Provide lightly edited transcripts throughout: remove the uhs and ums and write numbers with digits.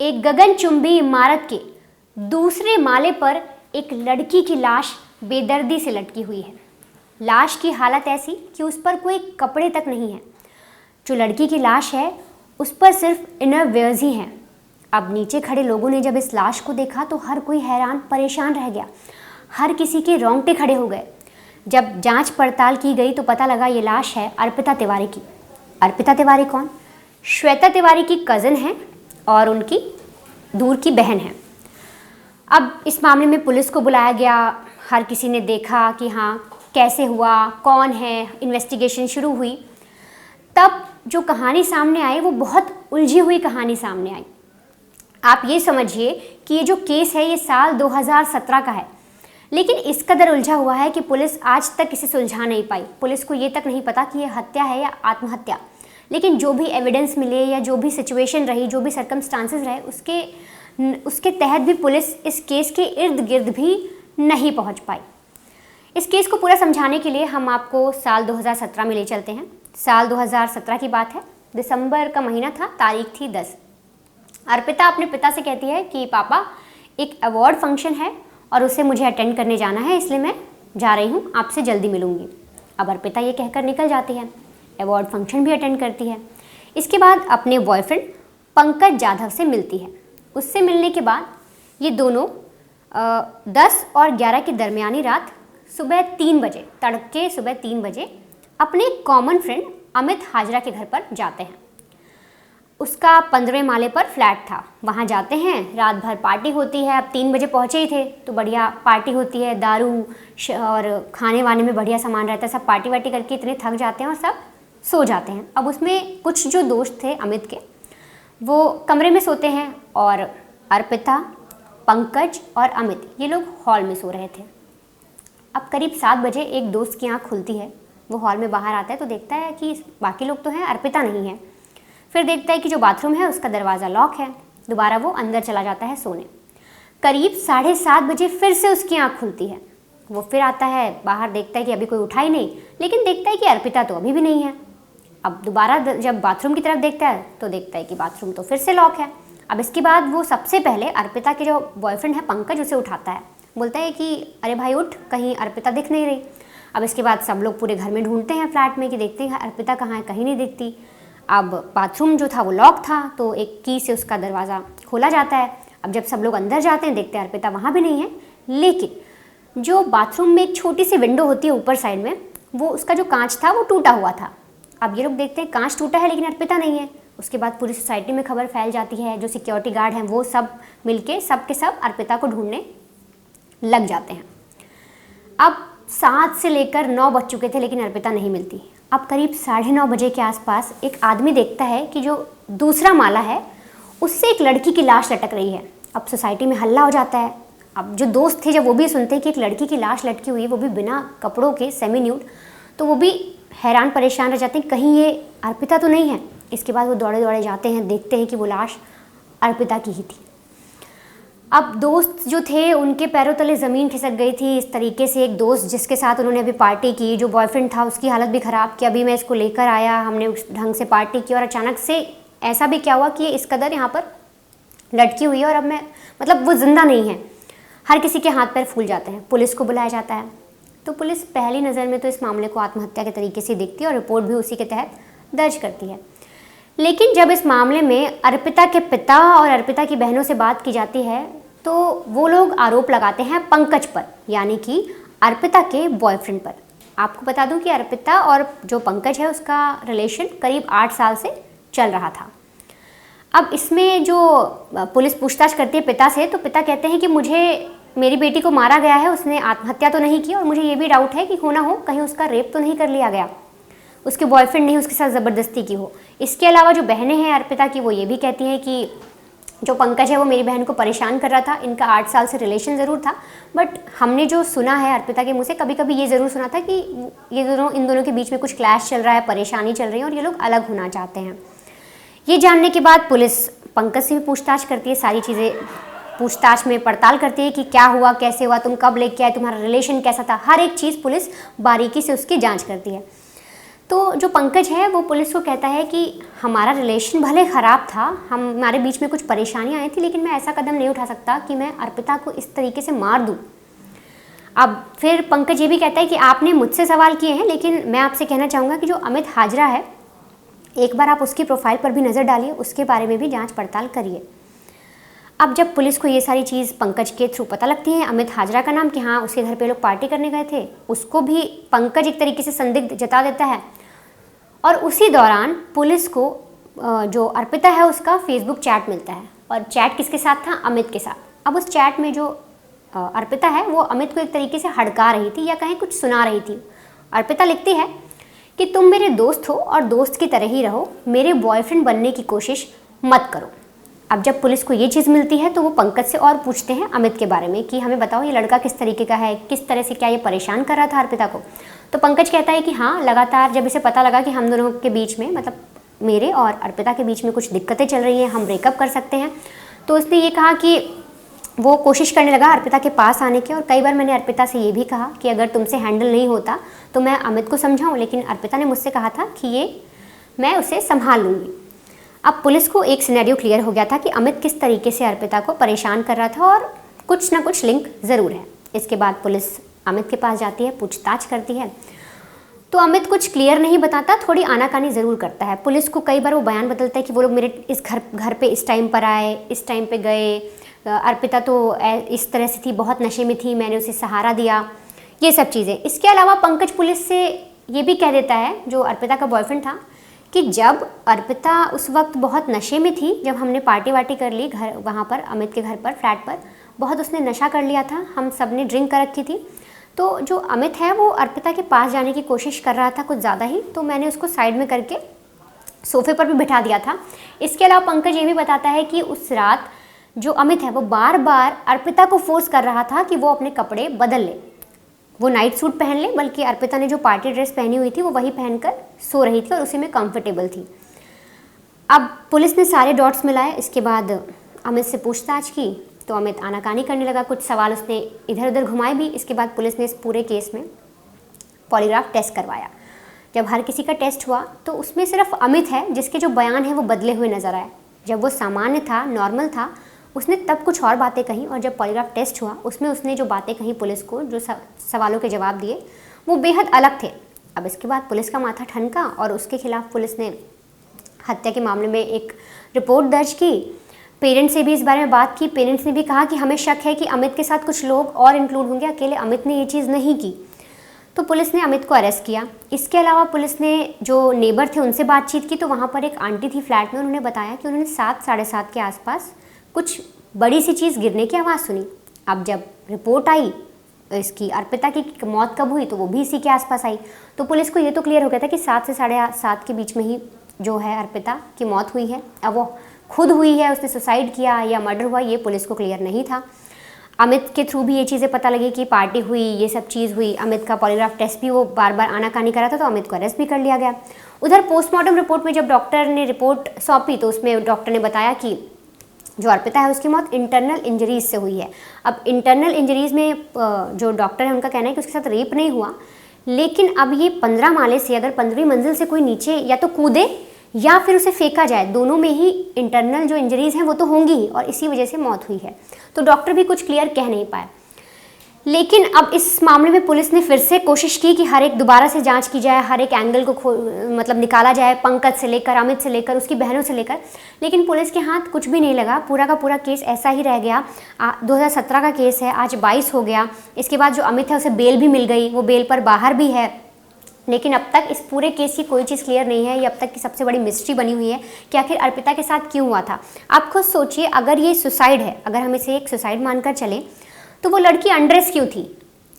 एक गगनचुंबी इमारत के दूसरे माले पर एक लड़की की लाश बेदर्दी से लटकी हुई है। लाश की हालत ऐसी कि उस पर कोई कपड़े तक नहीं है। जो लड़की की लाश है उस पर सिर्फ इनर वेयर्स ही हैं। अब नीचे खड़े लोगों ने जब इस लाश को देखा तो हर कोई हैरान परेशान रह गया। हर किसी के रोंगटे खड़े हो गए। जब जांच पड़ताल की गई तो पता लगा ये लाश है अर्पिता तिवारी की। अर्पिता तिवारी कौन? श्वेता तिवारी की कज़न है और उनकी दूर की बहन है। अब इस मामले में पुलिस को बुलाया गया। हर किसी ने देखा कि हाँ कैसे हुआ, कौन है, इन्वेस्टिगेशन शुरू हुई। तब जो कहानी सामने आई वो बहुत उलझी हुई कहानी सामने आई। आप ये समझिए कि ये जो केस है ये साल 2017 का है, लेकिन इस कदर उलझा हुआ है कि पुलिस आज तक इसे सुलझा नहीं पाई। पुलिस को ये तक नहीं पता कि ये हत्या है या आत्महत्या। लेकिन जो भी एविडेंस मिले या जो भी सिचुएशन रही, जो भी सर्कमस्टांसेस रहे, उसके तहत भी पुलिस इस केस के इर्द गिर्द भी नहीं पहुंच पाई। इस केस को पूरा समझाने के लिए हम आपको साल 2017 में ले चलते हैं। साल 2017 की बात है, दिसंबर का महीना था, तारीख थी 10। अर्पिता अपने पिता से कहती है कि पापा एक अवार्ड फंक्शन है और उसे मुझे अटेंड करने जाना है, इसलिए मैं जा रही हूँ, आपसे जल्दी मिलूँगी। अब अर्पिता ये कहकर निकल जाती है, अवार्ड फंक्शन भी अटेंड करती है। इसके बाद अपने बॉयफ्रेंड पंकज जाधव से मिलती है। उससे मिलने के बाद ये दोनों 10 और 11 की दरमियानी रात सुबह 3 बजे, तड़के सुबह 3 बजे अपने कॉमन फ्रेंड अमित हाजरा के घर पर जाते हैं। उसका 15वें माले पर फ्लैट था, वहाँ जाते हैं। रात भर पार्टी होती है। अब 3 बजे पहुँचे ही थे तो बढ़िया पार्टी होती है, दारू और खाने वाने में बढ़िया सामान रहता है। सब पार्टी वार्टी करके इतने थक जाते हैं और सब सो जाते हैं। अब उसमें कुछ जो दोस्त थे अमित के, वो कमरे में सोते हैं और अर्पिता, पंकज और अमित ये लोग हॉल में सो रहे थे। अब करीब 7 बजे एक दोस्त की आँख खुलती है। वो हॉल में बाहर आता है तो देखता है कि बाकी लोग तो हैं, अर्पिता नहीं है। फिर देखता है कि जो बाथरूम है उसका दरवाज़ा लॉक है। दोबारा वो अंदर चला जाता है सोने। करीब 7:30 बजे फिर से उसकी आँख खुलती है। वो फिर आता है, बाहर देखता है कि अभी कोई उठा ही नहीं, लेकिन देखता है कि अर्पिता तो अभी भी नहीं है। अब दोबारा जब बाथरूम की तरफ देखता है तो देखता है कि बाथरूम तो फिर से लॉक है। अब इसके बाद वो सबसे पहले अर्पिता के जो बॉयफ्रेंड है पंकज, उसे उठाता है। बोलता है कि अरे भाई उठ, कहीं अर्पिता दिख नहीं रही। अब इसके बाद सब लोग पूरे घर में ढूंढते हैं फ्लैट में कि देखते हैं अर्पिता कहाँ है, कहीं नहीं दिखती। अब बाथरूम जो था वो लॉक था तो एक की से उसका दरवाज़ा खोला जाता है। अब जब सब लोग अंदर जाते हैं देखते हैं अर्पिता वहाँ भी नहीं है, लेकिन जो बाथरूम में एक छोटी सी विंडो होती है ऊपर साइड में, वो उसका जो कांच था वो टूटा हुआ था। अब ये लोग देखते हैं कांच टूटा है लेकिन अर्पिता नहीं है। उसके बाद पूरी सोसाइटी में खबर फैल जाती है। जो सिक्योरिटी गार्ड हैं वो सब मिलके सब के सब अर्पिता को ढूंढने लग जाते हैं। अब 7 से लेकर 9 बज चुके थे लेकिन अर्पिता नहीं मिलती। अब करीब 9:30 बजे के आसपास एक आदमी देखता है कि जो दूसरा माला है उससे एक लड़की की लाश लटक रही है। अब सोसाइटी में हल्ला हो जाता है। अब जो दोस्त थे जब वो भी सुनते हैं कि एक लड़की की लाश लटकी हुई है, वो भी बिना कपड़ों के, सेमी न्यूड, तो वो भी हैरान परेशान रह जाते हैं कहीं ये अर्पिता तो नहीं है। इसके बाद वो दौड़े दौड़े जाते हैं, देखते हैं कि वो लाश अर्पिता की ही थी। अब दोस्त जो थे उनके पैरों तले ज़मीन खिसक गई थी। इस तरीके से एक दोस्त जिसके साथ उन्होंने अभी पार्टी की, जो बॉयफ्रेंड था, उसकी हालत भी ख़राब कि अभी मैं इसको लेकर आया, हमने उस ढंग से पार्टी की और अचानक से ऐसा भी क्या हुआ कि ये इस कदर यहाँ पर लटकी हुई है और अब मैं मतलब वो ज़िंदा नहीं है। हर किसी के हाथ पैर फूल जाते हैं। पुलिस को बुलाया जाता है तो पुलिस पहली नज़र में तो इस मामले को आत्महत्या के तरीके से देखती है और रिपोर्ट भी उसी के तहत दर्ज करती है। लेकिन जब इस मामले में अर्पिता के पिता और अर्पिता की बहनों से बात की जाती है तो वो लोग आरोप लगाते हैं पंकज पर, यानी कि अर्पिता के बॉयफ्रेंड पर। आपको बता दूं कि अर्पिता और जो पंकज है उसका रिलेशन करीब 8 साल से चल रहा था। अब इसमें जो पुलिस पूछताछ करती है पिता से, तो पिता कहते हैं कि मेरी बेटी को मारा गया है, उसने आत्महत्या तो नहीं की और मुझे ये भी डाउट है कि हो ना हो कहीं उसका रेप तो नहीं कर लिया गया, उसके बॉयफ्रेंड ने उसके साथ ज़बरदस्ती की हो। इसके अलावा जो बहनें हैं अर्पिता की, वो ये भी कहती हैं कि जो पंकज है वो मेरी बहन को परेशान कर रहा था। इनका 8 साल से रिलेशन ज़रूर था, बट हमने जो सुना है अर्पिता के मुँह से, कभी कभी ये ज़रूर सुना था कि इन दोनों के बीच में कुछ क्लैश चल रहा है, परेशानी चल रही है और ये लोग अलग होना चाहते हैं। ये जानने के बाद पुलिस पंकज से भी पूछताछ करती है, सारी चीज़ें पूछताछ में पड़ताल करती है कि क्या हुआ, कैसे हुआ, तुम कब लेके आए, तुम्हारा रिलेशन कैसा था, हर एक चीज़ पुलिस बारीकी से उसकी जांच करती है। तो जो पंकज है वो पुलिस को कहता है कि हमारा रिलेशन भले ख़राब था, हमारे बीच में कुछ परेशानियाँ आई थी, लेकिन मैं ऐसा कदम नहीं उठा सकता कि मैं अर्पिता को इस तरीके से मार दूँ। अब फिर पंकज ये भी कहता है कि आपने मुझसे सवाल किए हैं, लेकिन मैं आपसे कहना चाहूँगा कि जो अमित हाजरा है, एक बार आप उसकी प्रोफाइल पर भी नज़र डालिए, उसके बारे में भी जांच पड़ताल करिए। अब जब पुलिस को ये सारी चीज़ पंकज के थ्रू पता लगती है, अमित हाजरा का नाम, कि हाँ उसके घर पे लोग पार्टी करने गए थे, उसको भी पंकज एक तरीके से संदिग्ध जता देता है। और उसी दौरान पुलिस को जो अर्पिता है उसका फेसबुक चैट मिलता है, और चैट किसके साथ था? अमित के साथ। अब उस चैट में जो अर्पिता है वो अमित को एक तरीके से हड़का रही थी, या कहीं कुछ सुना रही थी। अर्पिता लिखती है कि तुम मेरे दोस्त हो और दोस्त की तरह ही रहो, मेरे बॉयफ्रेंड बनने की कोशिश मत करो। अब जब पुलिस को ये चीज़ मिलती है तो वो पंकज से और पूछते हैं अमित के बारे में कि हमें बताओ ये लड़का किस तरीके का है, किस तरह से क्या ये परेशान कर रहा था अर्पिता को। तो पंकज कहता है कि हाँ, लगातार जब इसे पता लगा कि हम दोनों के बीच में, मतलब मेरे और अर्पिता के बीच में कुछ दिक्कतें चल रही हैं, हम ब्रेकअप कर सकते हैं, तो उसने ये कहा कि वो कोशिश करने लगा अर्पिता के पास आने की। और कई बार मैंने अर्पिता से ये भी कहा कि अगर तुमसे हैंडल नहीं होता तो मैं अमित को समझाऊं, लेकिन अर्पिता ने मुझसे कहा था कि ये मैं उसे संभाल लूँगी। अब पुलिस को एक सिनेरियो क्लियर हो गया था कि अमित किस तरीके से अर्पिता को परेशान कर रहा था, और कुछ ना कुछ लिंक ज़रूर है। इसके बाद पुलिस अमित के पास जाती है, पूछताछ करती है, तो अमित कुछ क्लियर नहीं बताता, थोड़ी आनाकानी ज़रूर करता है। पुलिस को कई बार वो बयान बदलता है कि वो लोग मेरे इस घर पे इस टाइम पर आए, इस टाइम पे गए, अर्पिता तो इस तरह से थी, बहुत नशे में थी, मैंने उसे सहारा दिया, ये सब चीज़ें। इसके अलावा पंकज पुलिस से ये भी कह देता है, जो अर्पिता का बॉयफ्रेंड था, कि जब अर्पिता उस वक्त बहुत नशे में थी, जब हमने पार्टी वार्टी कर ली घर वहाँ पर अमित के घर पर फ्लैट पर, बहुत उसने नशा कर लिया था, हम सब ने ड्रिंक कर रखी थी, तो जो अमित है वो अर्पिता के पास जाने की कोशिश कर रहा था कुछ ज़्यादा ही, तो मैंने उसको साइड में करके सोफे पर भी बिठा दिया था। इसके अलावा पंकज ये भी बताता है कि उस रात जो अमित है वो बार बार अर्पिता को फोर्स कर रहा था कि वो अपने कपड़े बदल ले, वो नाइट सूट पहन ले, बल्कि अर्पिता ने जो पार्टी ड्रेस पहनी हुई थी वो वही पहनकर सो रही थी और उसी में कंफर्टेबल थी। अब पुलिस ने सारे डॉट्स मिलाए, इसके बाद अमित से पूछताछ की तो अमित आनाकानी करने लगा, कुछ सवाल उसने इधर उधर घुमाए भी। इसके बाद पुलिस ने इस पूरे केस में पॉलीग्राफ टेस्ट करवाया। जब हर किसी का टेस्ट हुआ तो उसमें सिर्फ अमित है जिसके जो बयान है वो बदले हुए नजर आए। जब वो सामान्य था, नॉर्मल था, उसने तब कुछ और बातें कहीं, और जब पॉलीग्राफ टेस्ट हुआ उसमें उसने जो बातें कहीं पुलिस को, जो सवालों के जवाब दिए, वो बेहद अलग थे। अब इसके बाद पुलिस का माथा ठनका और उसके खिलाफ पुलिस ने हत्या के मामले में एक रिपोर्ट दर्ज की। पेरेंट्स से भी इस बारे में बात की। पेरेंट्स ने भी कहा कि हमें शक है कि अमित के साथ कुछ लोग और इंक्लूड होंगे, अकेले अमित ने ये चीज़ नहीं की। तो पुलिस ने अमित को अरेस्ट किया। इसके अलावा पुलिस ने जो नेबर थे उनसे बातचीत की, तो वहाँ पर एक आंटी थी फ्लैट में, उन्होंने बताया कि उन्होंने 7 साढ़े 7 के आसपास कुछ बड़ी सी चीज़ गिरने की आवाज़ सुनी। अब जब रिपोर्ट आई इसकी अर्पिता की मौत कब हुई, तो वो भी इसी के आसपास आई। तो पुलिस को ये तो क्लियर हो गया था कि 7 से साढ़े 7 के बीच में ही जो है अर्पिता की मौत हुई है। अब वो खुद हुई है, उसने सुसाइड किया या मर्डर हुआ, ये पुलिस को क्लियर नहीं था। अमित के थ्रू भी ये चीज़ें पता लगी कि पार्टी हुई, ये सब चीज़ हुई। अमित का पॉलीग्राफ टेस्ट भी वो बार बार आनाकानी कर रहा था, तो अमित को अरेस्ट भी कर लिया गया। उधर पोस्टमार्टम रिपोर्ट में जब डॉक्टर ने रिपोर्ट सौंपी तो उसमें डॉक्टर ने बताया कि जो अर्पिता है उसकी मौत इंटरनल इंजरीज से हुई है। अब इंटरनल इंजरीज में जो डॉक्टर है उनका कहना है कि उसके साथ रेप नहीं हुआ, लेकिन अब ये 15 माले से अगर 15वीं मंजिल से कोई नीचे या तो कूदे या फिर उसे फेंका जाए, दोनों में ही इंटरनल जो इंजरीज हैं वो तो होंगी ही, और इसी वजह से मौत हुई है। तो डॉक्टर भी कुछ क्लियर कह नहीं पाए। लेकिन अब इस मामले में पुलिस ने फिर से कोशिश की कि हर एक दोबारा से जांच की जाए, हर एक एंगल को मतलब निकाला जाए, पंकज से लेकर, अमित से लेकर, उसकी बहनों से लेकर, लेकिन पुलिस के हाथ कुछ भी नहीं लगा। पूरा का पूरा केस ऐसा ही रह गया। 2017 का केस है, आज 22 हो गया। इसके बाद जो अमित है उसे बेल भी मिल गई, वो बेल पर बाहर भी है, लेकिन अब तक इस पूरे केस की कोई चीज़ क्लियर नहीं है। ये अब तक की सबसे बड़ी मिस्ट्री बनी हुई है कि आखिर अर्पिता के साथ क्यों हुआ था। आप खुद सोचिए, अगर ये सुसाइड है, अगर हम इसे एक सुसाइड मानकर चलें, तो वो लड़की अनड्रेस क्यों थी?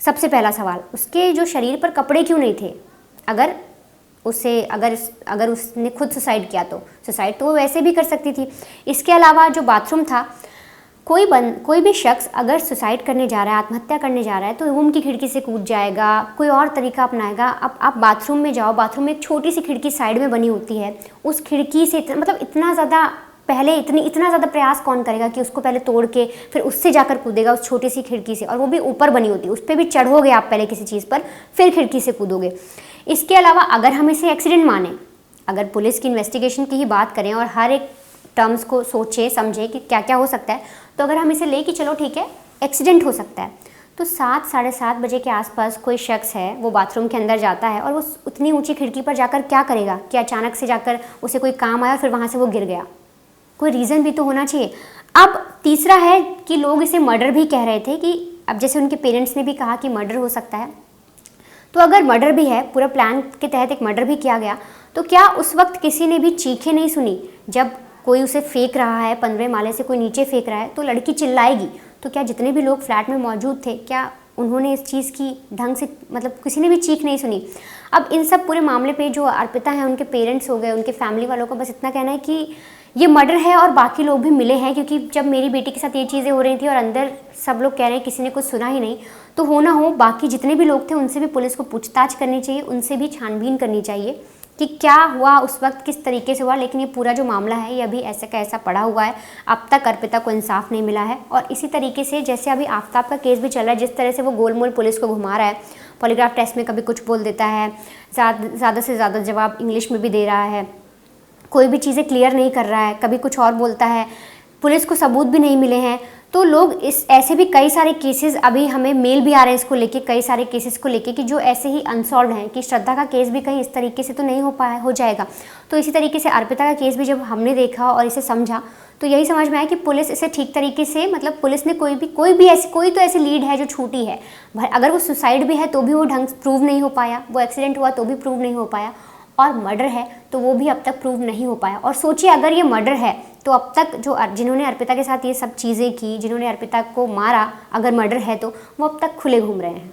सबसे पहला सवाल। उसके जो शरीर पर कपड़े क्यों नहीं थे? अगर उसने खुद सुसाइड किया तो सुसाइड तो वो वैसे भी कर सकती थी। इसके अलावा जो बाथरूम था, कोई भी शख्स अगर सुसाइड करने जा रहा है, आत्महत्या करने जा रहा है, तो रूम की खिड़की से कूद जाएगा, कोई और तरीका अपनाएगा। अब आप बाथरूम में जाओ, बाथरूम में एक छोटी सी खिड़की साइड में बनी होती है, उस खिड़की से मतलब इतना ज़्यादा प्रयास कौन करेगा कि उसको पहले तोड़ के फिर उससे जाकर कूदेगा उस छोटी सी खिड़की से, और वो भी ऊपर बनी होती है, उस पर भी चढ़ोगे आप पहले किसी चीज़ पर, फिर खिड़की से कूदोगे। इसके अलावा अगर हम इसे एक्सीडेंट माने, अगर पुलिस की इन्वेस्टिगेशन की ही बात करें और हर एक टर्म्स को सोचे समझे कि क्या क्या हो सकता है, तो अगर हम इसे ले कि चलो ठीक है एक्सीडेंट हो सकता है, तो 7 साढ़े 7 बजे के आसपास कोई शख्स है वो बाथरूम के अंदर जाता है और वो उतनी ऊंची खिड़की पर जाकर क्या करेगा कि अचानक से जाकर उसे कोई काम आया और फिर वहाँ से वो गिर गया। कोई रीज़न भी तो होना चाहिए। अब तीसरा है कि लोग इसे मर्डर भी कह रहे थे, कि अब जैसे उनके पेरेंट्स ने भी कहा कि मर्डर हो सकता है, तो अगर मर्डर भी है, पूरा प्लान के तहत एक मर्डर भी किया गया, तो क्या उस वक्त किसी ने भी चीखें नहीं सुनी? जब कोई उसे फेंक रहा है 15वें माले से, कोई नीचे फेंक रहा है तो लड़की चिल्लाएगी, तो क्या जितने भी लोग फ्लैट में मौजूद थे क्या उन्होंने इस चीज़ की ढंग से, मतलब किसी ने भी चीख नहीं सुनी? अब इन सब पूरे मामले पे जो अर्पिता हैं, उनके पेरेंट्स हो गए, उनके फैमिली वालों का बस इतना कहना है कि ये मर्डर है और बाकी लोग भी मिले हैं, क्योंकि जब मेरी बेटी के साथ ये चीज़ें हो रही थी और अंदर सब लोग कह रहे हैं किसी ने कुछ सुना ही नहीं, तो हो ना हो बाकी जितने भी लोग थे उनसे भी पुलिस को पूछताछ करनी चाहिए, उनसे भी छानबीन करनी चाहिए कि क्या हुआ उस वक्त, किस तरीके से हुआ। लेकिन ये पूरा जो मामला है ये अभी ऐसा का ऐसा पड़ा हुआ है, अब तक अर्पिता को इंसाफ नहीं मिला है। और इसी तरीके से जैसे अभी आफ्ताब का केस भी चल रहा है, जिस तरह से वो गोलमोल पुलिस को घुमा रहा है, पॉलीग्राफ टेस्ट में कभी कुछ बोल देता है, ज़्यादा से ज़्यादा जवाब इंग्लिश में भी दे रहा है, कोई भी चीज़ें क्लियर नहीं कर रहा है, कभी कुछ और बोलता है, पुलिस को सबूत भी नहीं मिले हैं, तो लोग इस ऐसे भी कई सारे केसेस अभी हमें मेल भी आ रहे हैं इसको लेके, कई सारे केसेस को लेके कि जो ऐसे ही अनसॉल्व हैं, कि श्रद्धा का केस भी कहीं इस तरीके से तो नहीं हो जाएगा। तो इसी तरीके से अर्पिता का केस भी जब हमने देखा और इसे समझा तो यही समझ में आया कि पुलिस इसे ठीक तरीके से, मतलब पुलिस ने कोई तो ऐसी लीड है जो छूटी है। अगर वो सुसाइड भी है तो भी वो ढंग से प्रूव नहीं हो पाया, वो एक्सीडेंट हुआ तो भी प्रूव नहीं हो पाया, और मर्डर है तो वो भी अब तक प्रूव नहीं हो पाया। और सोचिए अगर ये मर्डर है तो अब तक जो जिन्होंने अर्पिता के साथ ये सब चीज़ें की, जिन्होंने अर्पिता को मारा, अगर मर्डर है तो वो अब तक खुले घूम रहे हैं।